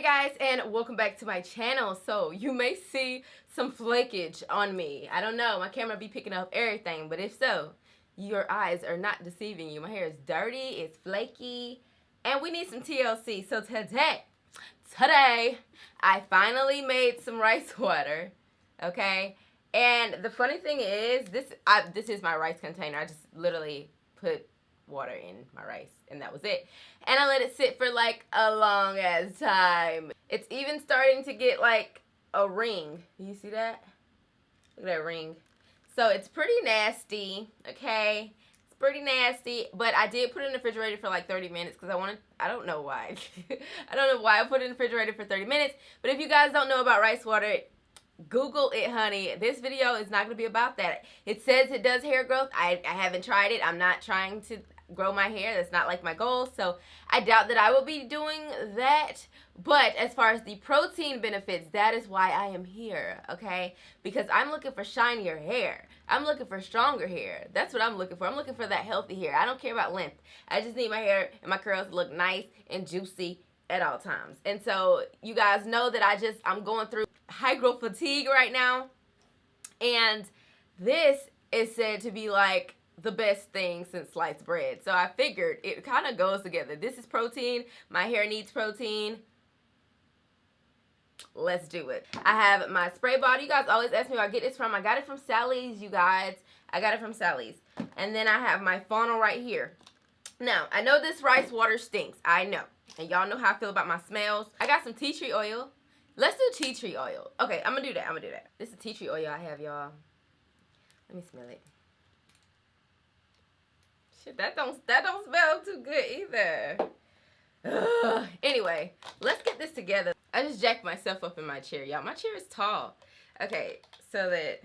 Hey guys, and welcome back to my channel. So you may see some flakage on me. I don't know, my camera be picking up everything, but if so, your eyes are not deceiving you. My hair is dirty, it's flaky, and we need some TLC. So today, I finally made some rice water, okay? And the funny thing is, this is my rice container. I just literally put water in my rice, and that was it. And I let it sit for like a long ass time. It's even starting to get like a ring. You see that? Look at that ring. So it's pretty nasty, okay? It's pretty nasty, but I did put it in the refrigerator for like 30 minutes because I don't know why. I don't know why I put it in the refrigerator for 30 minutes, but if you guys don't know about rice water, Google it, honey. This video is not going to be about that. It says it does hair growth. I haven't tried it. I'm not trying to grow my hair. That's not like my goal, so I doubt that I will be doing that. But as far as the protein benefits, that is why I am here, okay? Because I'm looking for shinier hair. I'm looking for stronger hair. That's what I'm looking for. I'm looking for that healthy hair. I don't care about length. I just need my hair and my curls to look nice and juicy at all times. And so you guys know that I'm going through high growth fatigue right now, and this is said to be like the best thing since sliced bread. So I figured it kind of goes together. This is protein. My hair needs protein. Let's do it. I have my spray bottle. You guys always ask me where I get this from. I got it from Sally's, you guys. I got it from Sally's. And then I have my funnel right here. Now, I know this rice water stinks. I know. And y'all know how I feel about my smells. I got some tea tree oil. Let's do tea tree oil. Okay, I'm gonna do that. I'm gonna do that. This is tea tree oil I have, y'all. Let me smell it. Shit, that don't smell too good either. Ugh. Anyway, let's get this together. I just jacked myself up in my chair, y'all. My chair is tall. Okay, so that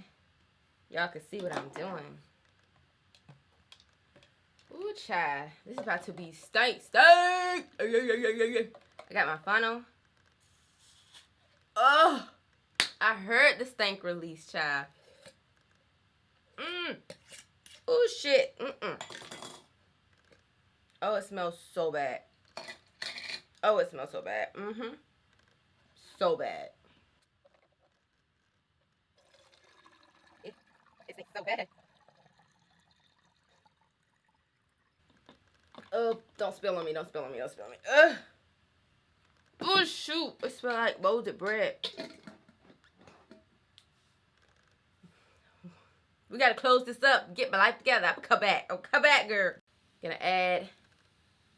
y'all can see what I'm doing. Ooh, child. This is about to be stank. I got my funnel. Oh, I heard the stank release, child. Oh, shit. Oh, it smells so bad. Oh, it smells so bad. So bad. It smells so bad. Oh, don't spill on me. Don't spill on me. Don't spill on me. Ugh. Oh, shoot. It smells like molded bread. We got to close this up. Get my life together. I'll come back. Oh, come back, girl. Gonna add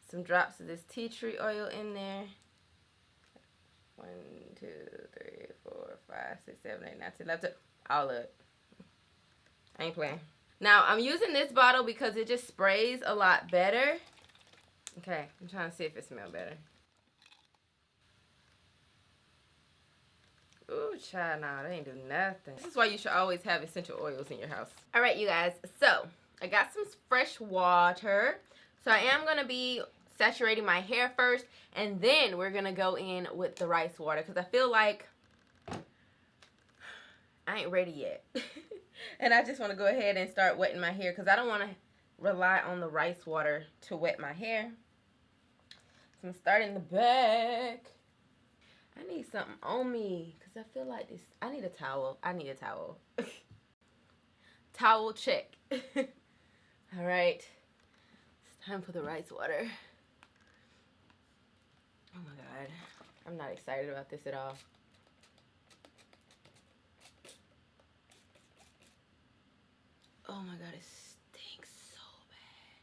some drops of this tea tree oil in there. 1, 2, 3, 4, 5, 6, 7, 8, 9, 10, 11, all of it. I ain't playing. Now, I'm using this bottle because it just sprays a lot better. Okay, I'm trying to see if it smells better. Ooh, child, nah, that ain't do nothing. This is why you should always have essential oils in your house. All right, you guys, so I got some fresh water. So I am going to be saturating my hair first, and then we're going to go in with the rice water because I feel like I ain't ready yet. And I just want to go ahead and start wetting my hair because I don't want to rely on the rice water to wet my hair. So I'm starting the back. I need something on me because I feel like this. I need a towel. I need a towel. Towel check. All right. It's time for the rice water. Oh my God. I'm not excited about this at all. Oh my God, it stinks so bad.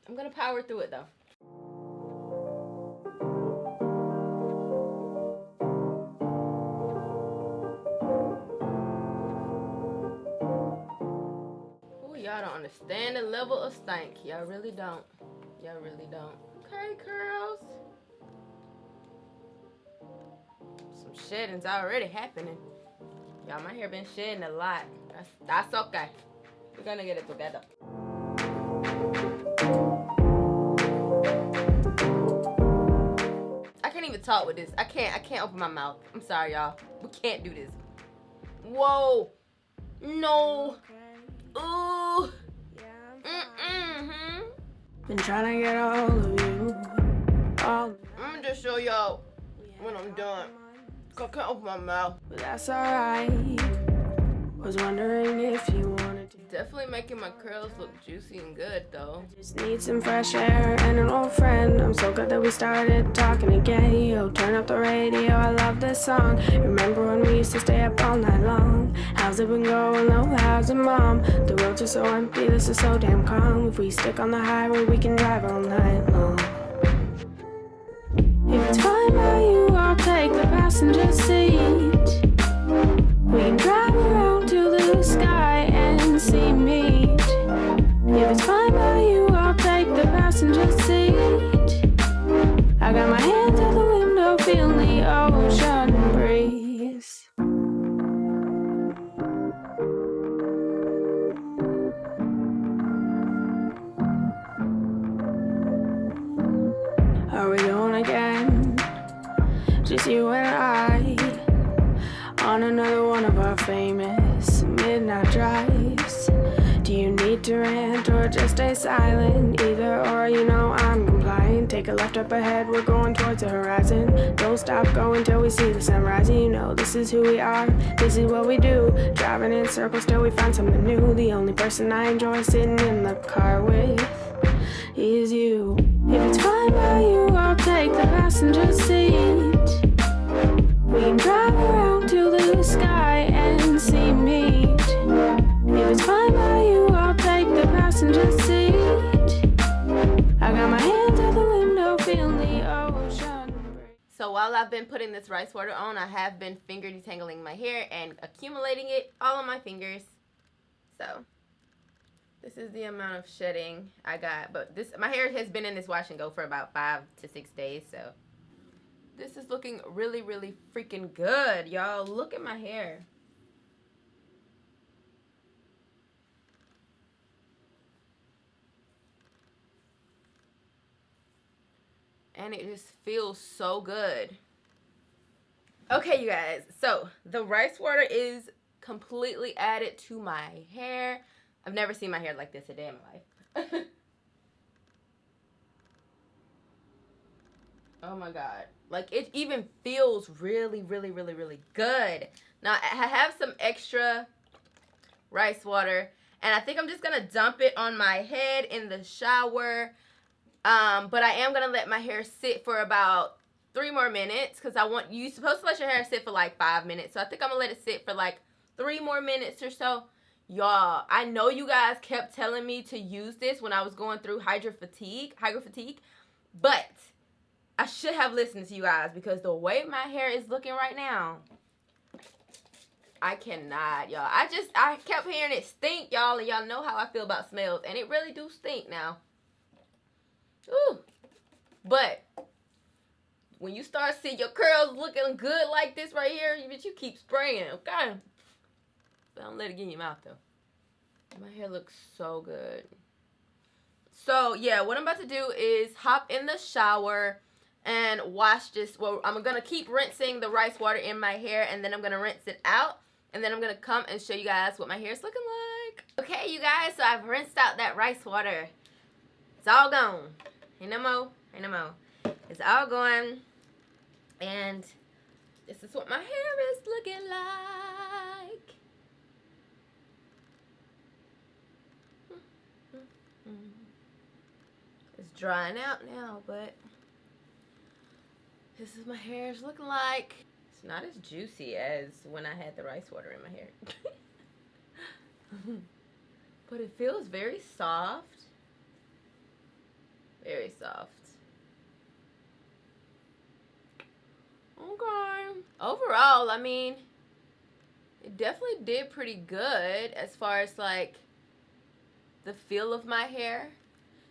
I'm gonna power through it though. Y'all don't understand the level of stank. Y'all really don't. Y'all really don't. Okay, curls. Some shedding's already happening. Y'all, my hair been shedding a lot. That's okay. We're gonna get it together. I can't even talk with this. I can't open my mouth. I'm sorry, y'all. We can't do this. Whoa. No. Ooh. Been trying to get a hold of you just show y'all when I'm done. I can't open my mouth. But that's alright. Was wondering if you wanted to. Definitely making my curls look juicy and good though. Just need some fresh air and an old friend. I'm so glad that we started talking again. Yo, turn up the radio, I love this song. Remember when we used to stay up all night long? How's it been going? Oh, how's it, mom? The roads are so empty, this is so damn calm. If we stick on the highway, we can drive all night long. If it's fine by you, I'll take the passenger seat. We can drive around to the sky and see meat. If it's fine by you, I'll take the passenger seat. I got my hands out the window, feeling the ocean breeze. Are we going again? Just you and I on another one of our famous midnight drives. Do you need to rant or just stay silent? Either or, you know I'm compliant. Take a left up ahead, we're going towards the horizon. Don't stop going till we see the sun rising. You know this is who we are, this is what we do. Driving in circles till we find something new. The only person I enjoy sitting in the car with is you. If it's fine by you, I'll take the passenger seat. We can drive around to the sky and see meat. If it's fine by you, I'll take the passenger seat. I got my hands out the window, feeling the ocean breeze. So while I've been putting this rice water on, I have been finger detangling my hair and accumulating it all on my fingers. So this is the amount of shedding I got. But my hair has been in this wash and go for about 5 to 6 days, so this is looking really, really freaking good, y'all. Look at my hair. And it just feels so good. Okay, you guys. So, the rice water is completely added to my hair. I've never seen my hair like this a day in my life. Oh my god. Like, it even feels really, really, really, really good. Now, I have some extra rice water, and I think I'm just going to dump it on my head in the shower. But I am going to let my hair sit for about 3 more minutes, because you're supposed to let your hair sit for like 5 minutes. So I think I'm going to let it sit for like 3 more minutes or so. Y'all, I know you guys kept telling me to use this when I was going through hydro fatigue, but I should have listened to you guys, because the way my hair is looking right now, I cannot, y'all. I kept hearing it stink, y'all, and y'all know how I feel about smells, and it really do stink now. Ooh. But when you start seeing your curls looking good like this right here, you keep spraying, okay? But don't let it get in your mouth, though. My hair looks so good. So, yeah, what I'm about to do is hop in the shower and wash this. Well, I'm going to keep rinsing the rice water in my hair, and then I'm going to rinse it out. And then I'm going to come and show you guys what my hair is looking like. Okay, you guys, so I've rinsed out that rice water. It's all gone. Ain't no more. Ain't no more. It's all gone. And this is what my hair is looking like. It's drying out now, but this is my hair is looking like. It's not as juicy as when I had the rice water in my hair. But it feels very soft. Very soft. Okay. Overall, I mean, it definitely did pretty good as far as like the feel of my hair.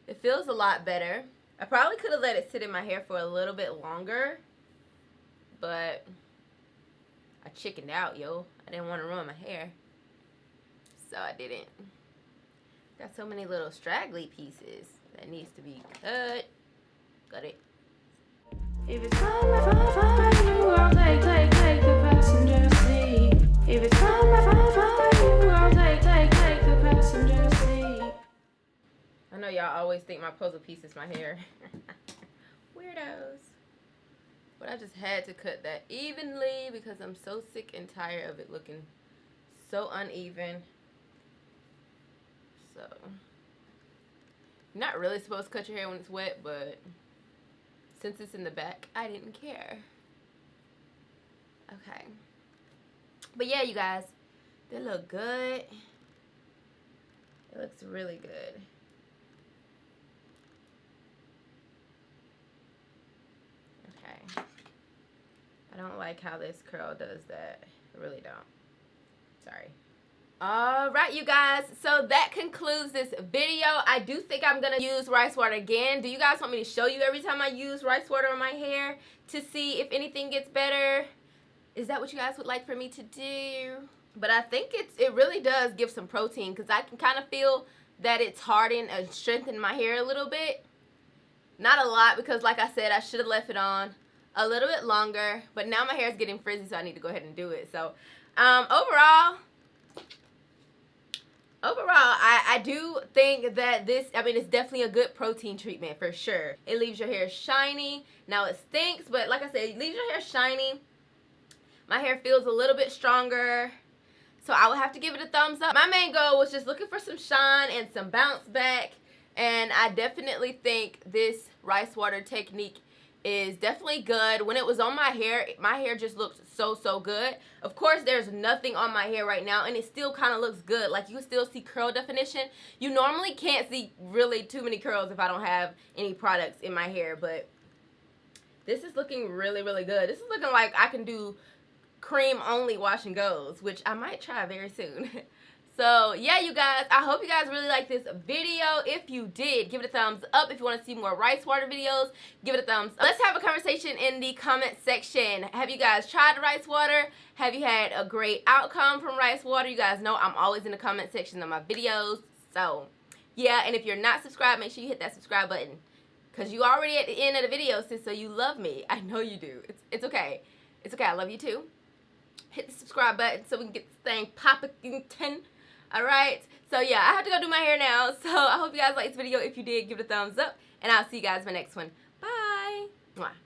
It feels a lot better. I probably could have let it sit in my hair for a little bit longer, but I chickened out, yo. I didn't want to ruin my hair, so I didn't. Got so many little straggly pieces that needs to be cut. Got it. If it's fine, you, I'll take the passenger seat. If it's fine, you, I'll take the passenger seat. I know y'all always think my puzzle piece is my hair. Weirdos. But I just had to cut that evenly because I'm so sick and tired of it looking so uneven. So, you're not really supposed to cut your hair when it's wet, but since it's in the back, I didn't care. Okay. But yeah, you guys, they look good. It looks really good. Okay. I don't like how this curl does that. I really don't. Sorry. Alright, you guys, so that concludes this video. I do think I'm going to use rice water again. Do you guys want me to show you every time I use rice water on my hair to see if anything gets better? Is that what you guys would like for me to do? But I think it really does give some protein because I can kind of feel that it's hardened and strengthened my hair a little bit. Not a lot because, like I said, I should have left it on a little bit longer. But now my hair is getting frizzy, so I need to go ahead and do it. So, overall, I do think that this, I mean, it's definitely a good protein treatment for sure. It leaves your hair shiny. Now it stinks, but like I said, it leaves your hair shiny. My hair feels a little bit stronger. So I would have to give it a thumbs up. My main goal was just looking for some shine and some bounce back. And I definitely think this rice water technique is definitely good. When it was on my hair just looked so good. Of course, there's nothing on my hair right now, and it still kind of looks good. Like, you can still see curl definition. You normally can't see really too many curls if I don't have any products in my hair, but this is looking really good. This is looking like I can do cream only wash and goes, which I might try very soon. So yeah, you guys, I hope you guys really like this video. If you did, give it a thumbs up. If you want to see more rice water videos, give it a thumbs up. Let's have a conversation in the comment section. Have you guys tried rice water? Have you had a great outcome from rice water? You guys know I'm always in the comment section of my videos. So yeah, and if you're not subscribed, make sure you hit that subscribe button, because you already at the end of the video, sis, so you love me. I know you do. It's okay. It's okay. I love you too. Hit the subscribe button so we can get this thing popping. Alright, so yeah, I have to go do my hair now. So I hope you guys liked this video. If you did, give it a thumbs up, and I'll see you guys in my next one. Bye. Mwah.